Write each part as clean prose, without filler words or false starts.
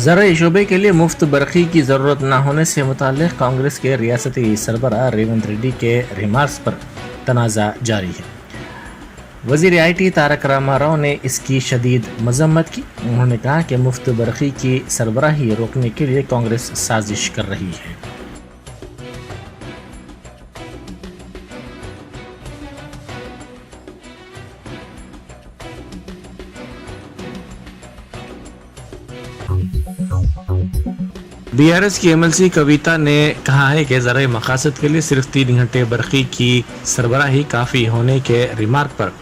ज़राई शोबे के लिए मुफ्त बरक़ी की ज़रूरत न होने से मुताल्लिक़ कांग्रेस के रियासती सरबराह रेवंत रेड्डी के रिमार्क्स पर तनाज़ा जारी है। वज़ीर IT तारक रामाराव ने इसकी शदीद मज़म्मत की। उन्होंने कहा कि मुफ्त बरक़ी की सरबराही रोकने के लिए कांग्रेस साजिश कर रही है। BRS की MLC कविता ने कहा है कि ज़राए मकासद के लिए सिर्फ 3 घंटे बरक़ी की सरबराही काफ़ी होने के रिमार्क पर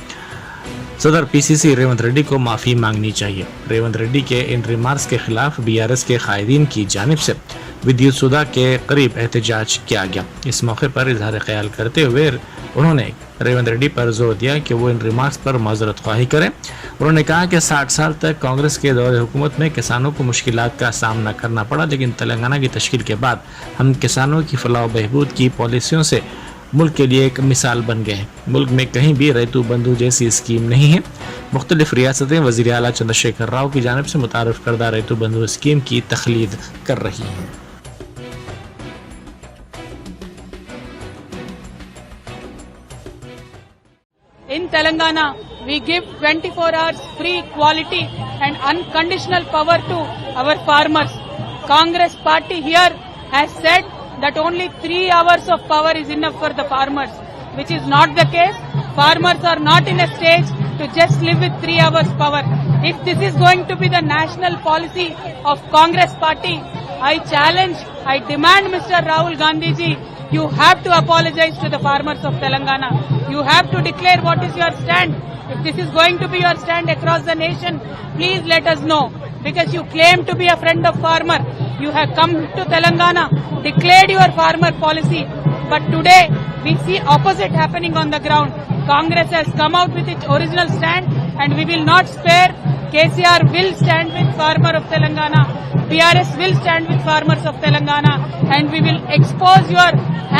सदर PCC रेवंत रेड्डी को माफ़ी मांगनी चाहिए। रेवंत रेड्डी के इन रिमार्क्स के खिलाफ BRS के कायदीन की जानिब से विद्युत सुधा के करीब एहतजाज किया गया। इस मौके पर इजहार ख्याल करते हुए उन्होंने रेवंत रेड्डी पर जोर दिया कि वो इन रिमार्क्स पर माजरत ख्वाही करें। उन्होंने कहा कि 60 साल तक कांग्रेस के दौर हुकूमत में किसानों को मुश्किलात का सामना करना पड़ा, लेकिन तेलंगाना की तश्कील के बाद हम किसानों की फलाह बहबूद की पॉलिसियों से मुल्क के लिए एक मिसाल बन गए हैं। मुल्क में कहीं भी रैतू बंधु जैसी स्कीम नहीं है। मुख्तलिफ रियासतें वज़ीर आला चंद्रशेखर राव की जानिब से मुतारफ़ करदा रैतू बंधु स्कीम की तखलीद कर रही हैं। In Telangana, we give 24 hours free, quality and unconditional power to our farmers. Congress party here has said that only 3 hours of power is enough for the farmers, which is not the case. Farmers are not in a stage to just live with 3 hours power. If this is going to be the national policy of Congress party, I challenge, I demand Mr. Rahul Gandhi ji, you have to apologize to the farmers of Telangana. You have to declare what is your stand. If this is going to be your stand across the nation, please let us know. Because you claim to be a friend of farmer. You have come to Telangana, declared your farmer policy. But today, we see opposite happening on the ground. Congress has come out with its original stand and we will not spare. KCR will stand with farmer of Telangana. BRS will stand with farmers of Telangana. And we will expose your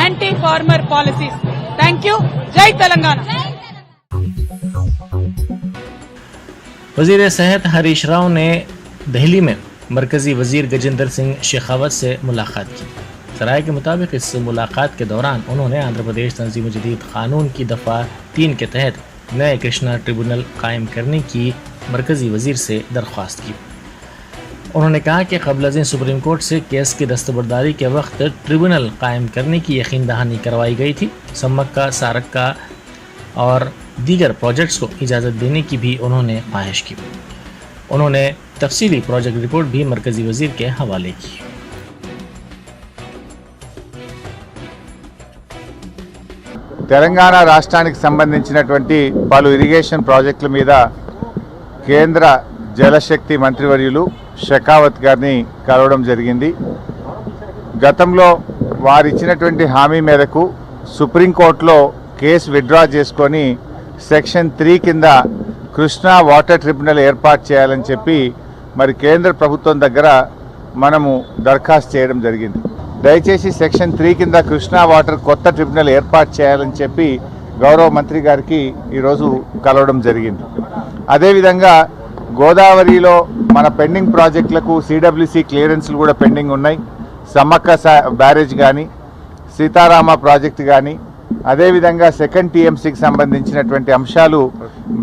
anti-farmer policies. Thank you. Jai Telangana. वज़ीर सेहत हरीश राव ने दिल्ली में मरकज़ी वज़ीर गजेंद्र सिंह शेखावत से मुलाकात की। सराय के मुताबिक इस मुलाकात के दौरान उन्होंने आंध्र प्रदेश तंजीम जदीद कानून की दफ़ा 3 के तहत नए कृष्णा ट्रिब्यूनल कायम करने की मरकज़ी वज़ीर से दरख्वास्त की। उन्होंने कहा कि क़ब्ल सुप्रीम कोर्ट से केस की दस्तबरदारी के वक्त ट्रिब्यूनल कायम करने की यकीन दहानी करवाई गई थी। सम्मक्का, सारक्का और दीगर प्रोजेक्ट्स को इजाज़त देने की भी उन्होंने ख्वाहिश की। उन्होंने तफसीली प्रोजेक्ट रिपोर्ट भी मरकज़ी वज़ीर के हवाले की। తెలంగాణ రాష్ట్రానికి సంబంధించినటువంటి పలు ఇరిగేషన్ ప్రాజెక్టుల మీద కేంద్ర జలశక్తి మంత్రివర్యులు షెకావత్ గారిని కలవడం జరిగింది. గతంలో వారు ఇచ్చినటువంటి హామీ మేరకు సుప్రీంకోర్టులో కేసు విత్డ్రా చేసుకొని సెక్షన్ 3 కింద కృష్ణా వాటర్ ట్రిబ్యునల్ ఏర్పాటు చేయాలని చెప్పి మరి కేంద్ర ప్రభుత్వం దగ్గర మనము దరఖాస్తు చేయడం జరిగింది. దయచేసి సెక్షన్ 3 కింద కృష్ణా వాటర్ కొత్త ట్రిబ్యునల్ ఏర్పాటు చేయాలని చెప్పి గౌరవ మంత్రి గారికి ఈరోజు కలవడం జరిగింది. అదేవిధంగా గోదావరిలో మన పెండింగ్ ప్రాజెక్టులకు CWC క్లియరెన్స్లు కూడా పెండింగ్ ఉన్నాయి. సమ్మక్క బ్యారేజ్ కానీ, సీతారామ ప్రాజెక్టు కానీ, అదేవిధంగా సెకండ్ TMCకి సంబంధించినటువంటి అంశాలు,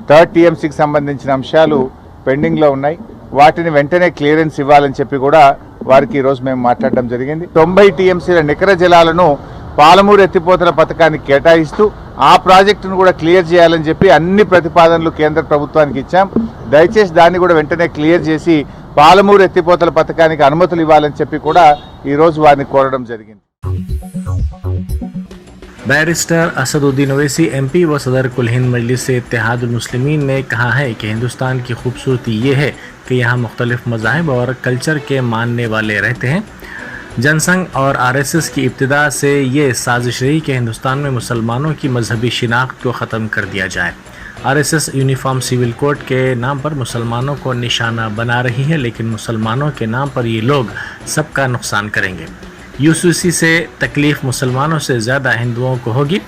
థర్డ్ TMCకి సంబంధించిన అంశాలు పెండింగ్లో ఉన్నాయి. వాటిని వెంటనే క్లియరెన్స్ ఇవ్వాలని చెప్పి కూడా వారికి ఈరోజు మేము మాట్లాడడం జరిగింది. 90 TMCల నికర జలాలను పాలమూరు ఎత్తిపోతల పథకానికి కేటాయిస్తూ ఆ ప్రాజెక్టును కూడా క్లియర్ చేయాలని చెప్పి అన్ని ప్రతిపాదనలు కేంద్ర ప్రభుత్వానికి ఇచ్చాం. దయచేసి దాన్ని కూడా వెంటనే క్లియర్ చేసి పాలమూరు ఎత్తిపోతల పథకానికి అనుమతులు ఇవ్వాలని చెప్పి కూడా ఈరోజు వారిని కోరడం జరిగింది. बैरिस्टर असदुद्दीन ओवैसी MP व सदर कुल हिंद मजलिस इत्तेहादुल मुस्लिमीन ने कहा है कि हिंदुस्तान की खूबसूरती ये है कि यहाँ मुख्तलिफ मज़ाहिब और कल्चर के मानने वाले रहते हैं। जनसंघ और RSS की इब्तिदा से ये साजिश रही कि हिंदुस्तान में मुसलमानों की मजहबी शिनाख्त को ख़त्म कर दिया जाए। RSS यूनिफॉर्म सिविल कोड के नाम पर मुसलमानों को निशाना बना रही है, लेकिन मुसलमानों के नाम पर ये लोग सबका नुकसान करेंगे। UCC से तकलीफ़ मुसलमानों से ज़्यादा हिंदुओं को होगी।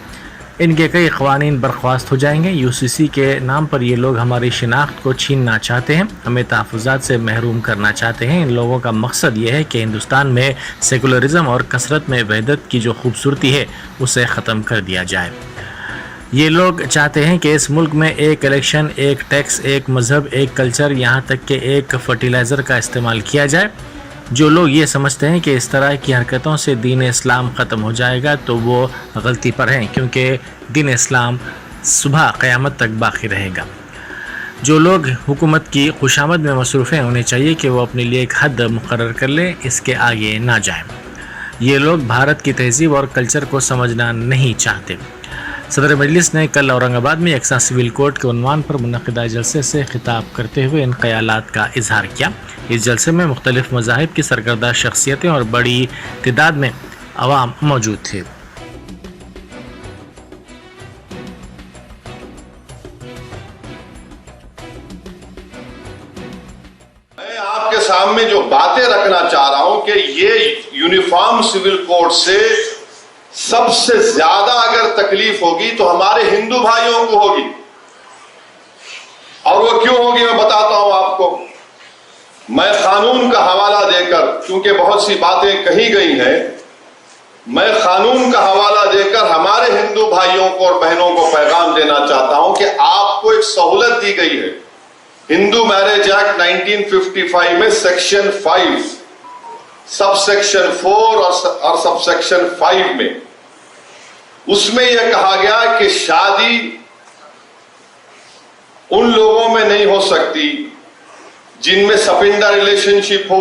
इनके कई कवानीन बर्खास्त हो जाएंगे। यूसीसी के नाम पर ये लोग हमारी शिनाख्त को छीनना चाहते हैं, हमें तहफ़्फ़ुज़ात से महरूम करना चाहते हैं। इन लोगों का मकसद ये है कि हिंदुस्तान में सेकुलरिज़म और कसरत में वहदत की जो खूबसूरती है उसे ख़त्म कर दिया जाए। ये लोग चाहते हैं कि इस मुल्क में एक इलेक्शन, एक टैक्स, एक मज़हब, एक कल्चर, यहाँ तक कि एक फर्टिलाइज़र का इस्तेमाल किया जाए। जो लोग ये समझते हैं कि इस तरह की हरकतों से दीन इस्लाम ख़त्म हो जाएगा तो वो गलती पर हैं, क्योंकि दीन इस्लाम सुबह क़यामत तक बाकी रहेगा। जो लोग हुकूमत की खुशामद में मसरूफ़ हैं उन्हें चाहिए कि वो अपने लिए एक हद मुकर्रर कर लें, इसके आगे ना जाएं। ये लोग भारत की तहज़ीब और कल्चर को समझना नहीं चाहते। सदर मजलिस ने कल औरंगाबाद में यकसा सिविल कोड के उन्वान पर मुनक़िदा जलसे से खिताब करते हुए इन ख़यालात का इजहार किया। इस जलसे में मुख्तलिफ़ मज़ाहिब की सरकर्दा शख्सियतें और बड़ी तादाद में अवाम मौजूद थे। मैं आपके सामने जो बातें रखना चाह रहा हूं कि ये यूनिफॉर्म सिविल कोड से सबसे ज्यादा अगर तकलीफ होगी तो हमारे हिंदू भाइयों को होगी। और वो क्यों होगी मैं बताता हूं आपको। मैं कानून का हवाला देकर, क्योंकि बहुत सी बातें कही गई हैं, मैं कानून का हवाला देकर हमारे हिंदू भाइयों को और बहनों को पैगाम देना चाहता हूं कि आपको एक सहूलत दी गई है। हिंदू मैरिज एक्ट 1955 में सेक्शन 5, सब सेक्शन 4 और सब सेक्शन 5 में, उसमें यह कहा गया कि शादी उन लोगों में नहीं हो सकती जिनमें सपिंदा रिलेशनशिप हो,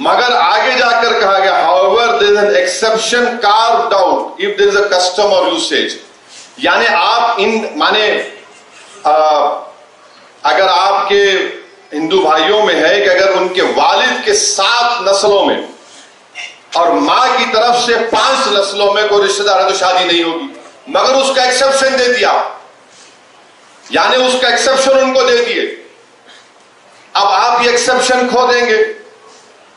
मगर आगे जाकर कहा गया however there is an exception carved out if there is a custom और यूसेज। यानी आप इन माने अगर आपके हिंदू भाइयों में है कि अगर उनके वालिद के 7 नस्लों में और मां की तरफ से 5 नस्लों में कोई रिश्तेदार है तो शादी नहीं होगी, मगर उसका एक्सेप्शन दे दिया, यानी उसका एक्सेप्शन उनको दे दिए। अब आप ये एक्सेप्शन खो देंगे,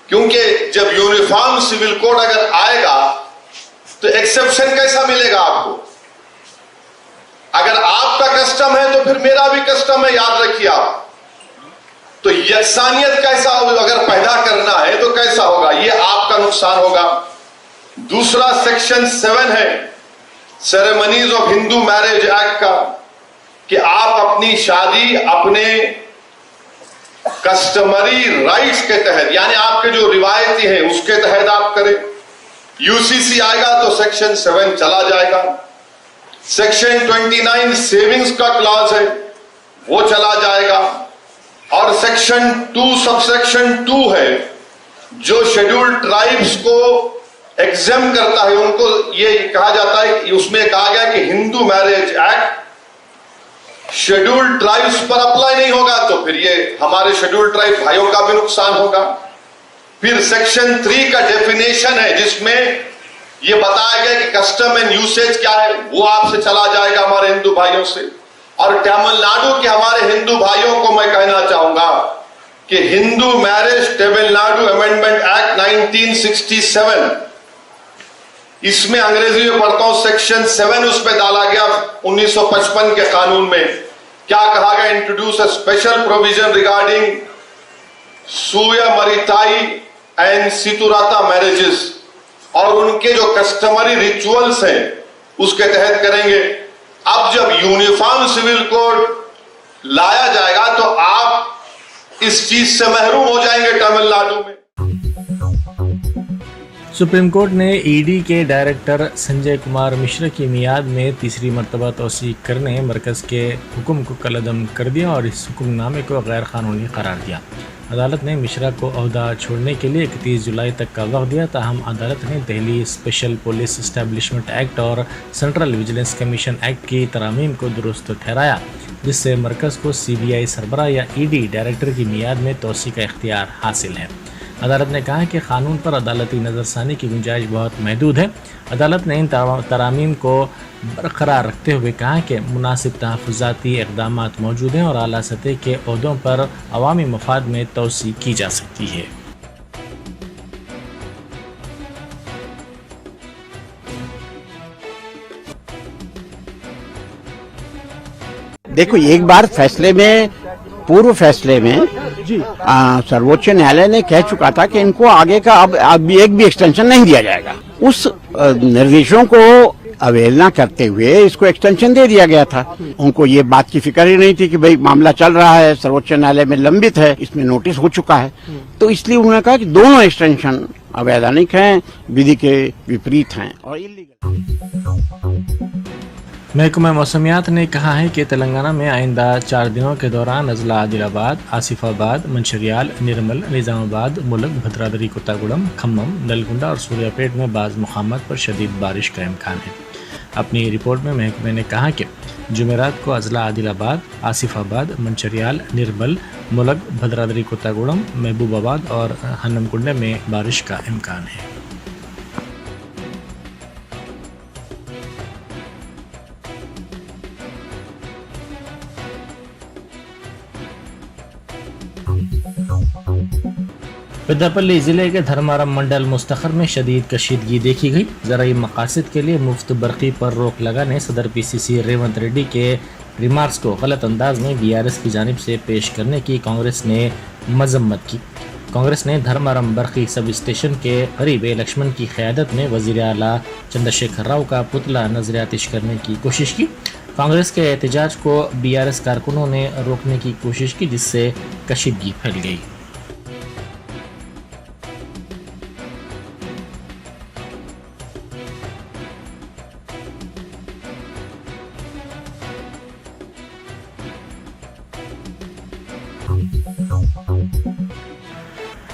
क्योंकि जब यूनिफॉर्म सिविल कोड अगर आएगा तो एक्सेप्शन कैसा मिलेगा आपको? अगर आपका कस्टम है तो फिर मेरा भी कस्टम है, याद रखिए आप। तो यकसानियत कैसा होगा? अगर पैदा करना है तो कैसा होगा? ये आपका नुकसान होगा। दूसरा सेक्शन 7 है ceremonies of Hindu marriage act का, कि आप अपनी शादी अपने कस्टमरी राइट्स के तहत, यानी आपके जो रिवायती हैं उसके तहत आप करें। यूसीसी आएगा तो सेक्शन 7 चला जाएगा। सेक्शन 29 सेविंग्स का क्लॉज है, वो चला जाएगा। और सेक्शन 2 सबसेक्शन 2 है जो शेड्यूल्ड ट्राइब्स को एग्जेम करता है, उनको ये कहा जाता है, उसमें कहा गया कि Hindu marriage act scheduled tribes पर अप्लाई नहीं होगा, तो फिर ये हमारे शेड्यूल्ड ट्राइब भाइयों का भी नुकसान होगा। फिर सेक्शन 3 का डेफिनेशन है जिसमें ये बताया गया कि कस्टम एंड यूसेज क्या है, वो आपसे चला जाएगा हमारे हिंदू भाइयों से। और तमिलनाडु के हमारे हिंदू भाइयों को मैं कहना चाहूंगा कि Hindu marriage Tamil Nadu amendment act 1967, इसमें अंग्रेजी में पढ़ता हूं, सेक्शन 7 उस पर डाला गया 1955 के कानून में। क्या कहा गया? Introduce a special provision regarding Suyamariyathai and Seerthiruththa marriages, और उनके जो कस्टमरी रिचुअल्स हैं उसके तहत करेंगे। अब जब यूनिफॉर्म सिविल कोड लाया जाएगा तो आप इस चीज से महरूम हो जाएंगे तमिलनाडु में। सुप्रीम कोर्ट ने ईडी के डायरेक्टर संजय कुमार मिश्रा की मियाद में तीसरी मरतबा तौसीक करने मरकज़ के हुक्म को कलअदम कर दिया और इस हुक्मनामे को गैर कानूनी करार दिया। अदालत ने मिश्रा को अहदा छोड़ने के लिए 31 जुलाई तक का वक्त दिया, ताहम अदालत ने Delhi special police establishment act और सेंट्रल विजिलेंस कमीशन एक्ट की तरामीम को दुरुस्त ठहराया, जिससे मरकज़ को CBI सरबराह या ईडी डायरेक्टर की मियाद में तौसीक का इख्तियार हासिल है। अदालत ने कहा कि कानून पर अदालती नज़रसानी की गुंजाइश बहुत महदूद है। अदालत ने इन तरामीम को बरकरार रखते हुए कहा कि मुनासिब तहफ़्फ़ुज़ाती इक़दामात मौजूद हैं और आला सतह के ओहदों पर अवामी मफाद में तोसी की जा सकती है। देखो, एक बार फैसले में, पूर्व फैसले में सर्वोच्च न्यायालय ने कह चुका था कि इनको आगे का अब एक भी एक्सटेंशन नहीं दिया जाएगा। उस निर्देशों को अवहेलना करते हुए इसको एक्सटेंशन दे दिया गया था। उनको ये बात की फिक्र ही नहीं थी कि भाई मामला चल रहा है, सर्वोच्च न्यायालय में लंबित है, इसमें नोटिस हो चुका है, तो इसलिए उन्होंने कहा कि दोनों एक्सटेंशन अवैधानिक हैं, विधि के विपरीत हैं और इलीगल। महकमा मौसमियात ने कहा है कि तेलंगाना में आइंदा 4 दिनों के दौरान अजला आदिलाबाद, आसिफाबाद, मंचिर्याल, निर्मल, निजामाबाद, मुलक, भद्रादरी, कोत्तागुड़म, खम्मम, नलगुंडा और सूर्यापेट में बाज़ मुकामात पर शदीद बारिश का इम्कान है। अपनी रिपोर्ट में महकमे ने कहा कि जुमेरात को अजला आदिलाबाद, आसिफाबाद, मंचिर्याल, निर्मल, मुलक, भद्रादरी, कोत्तागुड़म, महबूबाबाद और हन्नमकुंडे में बारिश का इम्कान है। पेद्दापल्ली ज़िले के धर्मारम मंडल मुस्तखर में शदीद कशीदगी देखी गई। ज़राई मकासद के लिए मुफ्त बरक़ी पर रोक लगाने सदर PCC रेवंत रेड्डी के रिमार्क्स को गलत अंदाज में BRS की जानिब से पेश करने की कांग्रेस ने मजम्मत की। कांग्रेस ने धर्मारम बरक़ी सब स्टेशन के करीब लक्ष्मण की क़यादत में वज़ीर आला चंद्रशेखर राव का पुतला नजर आतिश करने की कोशिश की। कांग्रेस के एहतजाज को BRS कारकुनों ने रोकने की कोशिश की, जिससे कशीदगी फैल गई।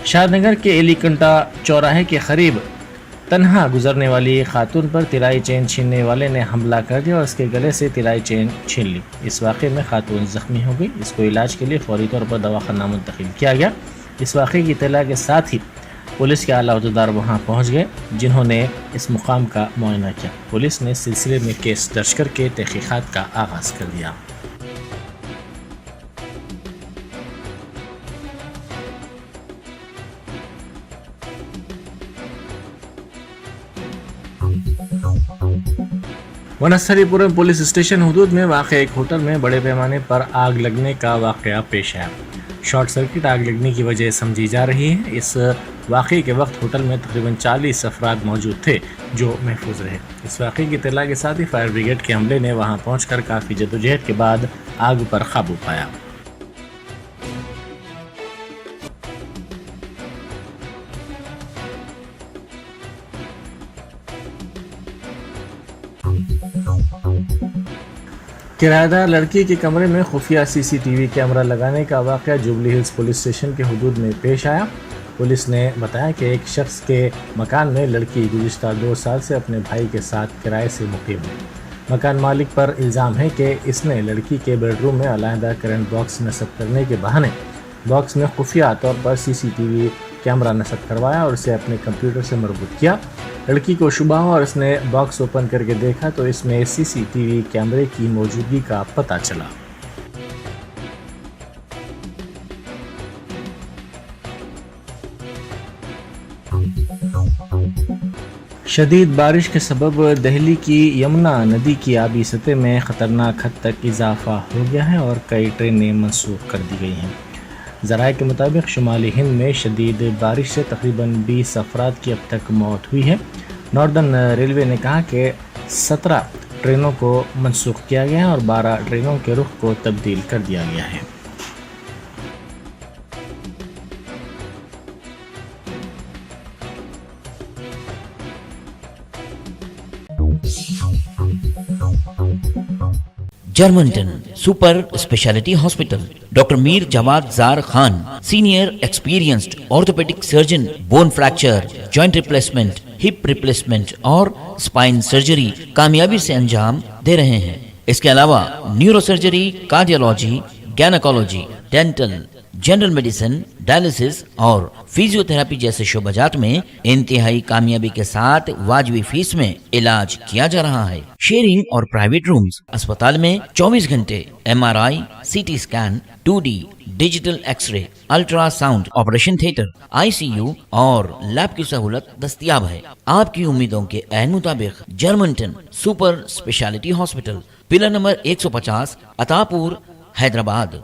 शादनगर के एलिकंटा चौराहे के करीब तन्हा गुजरने वाली खातून पर तिलाई चेन छीनने वाले ने हमला कर दिया और उसके गले से तिलाई चेन छीन ली। इस वाक़े में खातून ज़ख्मी हो गई। इसको इलाज के लिए फौरी तौर पर दवाखाना मुंतकिल किया गया। इस वाक़े की इत्तला के साथ ही पुलिस के आला अहदेदार वहां पहुंच गए, जिन्होंने इस मुकाम का मुआयना किया। पुलिस ने सिलसिले में केस दर्ज करके तहक़ीक़ात का आगाज़ कर दिया। वनस्थलीपुरम पुलिस स्टेशन हुदूद में वाक़े एक होटल में बड़े पैमाने पर आग लगने का वाक़या पेश आया। शॉर्ट सर्किट आग लगने की वजह समझी जा रही है। इस वाक़े के वक्त होटल में तकरीबन 40 अफराद मौजूद थे जो महफूज रहे। इस वाक़े की इत्तला के साथ ही फायर ब्रिगेड के अमले ने वहां पहुंचकर काफ़ी जदोजहद के बाद आग पर काबू पाया। किराएदार लड़की के कमरे में खुफिया CCTV कैमरा लगाने का वाक़या जुबली हिल्स पुलिस स्टेशन के हुदूद में पेश आया। पुलिस ने बताया कि एक शख्स के मकान में लड़की गुज़िश्ता 2 साल से अपने भाई के साथ किराए से मुक़ीम है। मकान मालिक पर इल्ज़ाम है कि इसने लड़की के बेडरूम में अलहदा करंट बॉक्स नस्ब करने के बहाने बॉक्स में खुफिया तौर पर CCTV कैमरा नस्ब करवाया और इसे अपने कंप्यूटर से मरबूत किया। लड़की को शुबा हुआ और उसने बॉक्स ओपन करके देखा तो इसमें CCTV कैमरे की मौजूदगी का पता चला। शदीद बारिश के सबब दिल्ली की यमुना नदी की आबी सतह में ख़तरनाक हद तक इजाफा हो गया है और कई ट्रेनें मनसूख कर दी गई हैं। ज़राए के मुताबिक शुमाली हिंद में शदीद बारिश से तकरीबन 20 अफराद की अब तक मौत हुई है। नॉर्दर्न रेलवे ने कहा कि 17 ट्रेनों को मनसूख किया गया है और 12 ट्रेनों के रुख को तब्दील कर दिया गया है। Germanton super speciality hospital, doctor Mir Jawad Zar Khan, senior experienced orthopaedic surgeon, bone fracture, joint replacement, hip replacement और स्पाइन सर्जरी कामयाबी से अंजाम दे रहे हैं। इसके अलावा neurosurgery, cardiology, gynaecology, dental, general medicine, dialysis और फिजियोथेरेपी जैसे शोबाजात में इंतहाई कामयाबी के साथ वाजबी फीस में इलाज किया जा रहा है। शेयरिंग और प्राइवेट रूम्स, अस्पताल में 24 घंटे MRI, CT scan, 2D digital x ray, ultrasound, operation theatre, ICU और लैब की सहूलत दस्तयाब है। आपकी उम्मीदों के ऐन मुताबिक Germanton super speciality hospital, pillar number 150, Attapur, Hyderabad.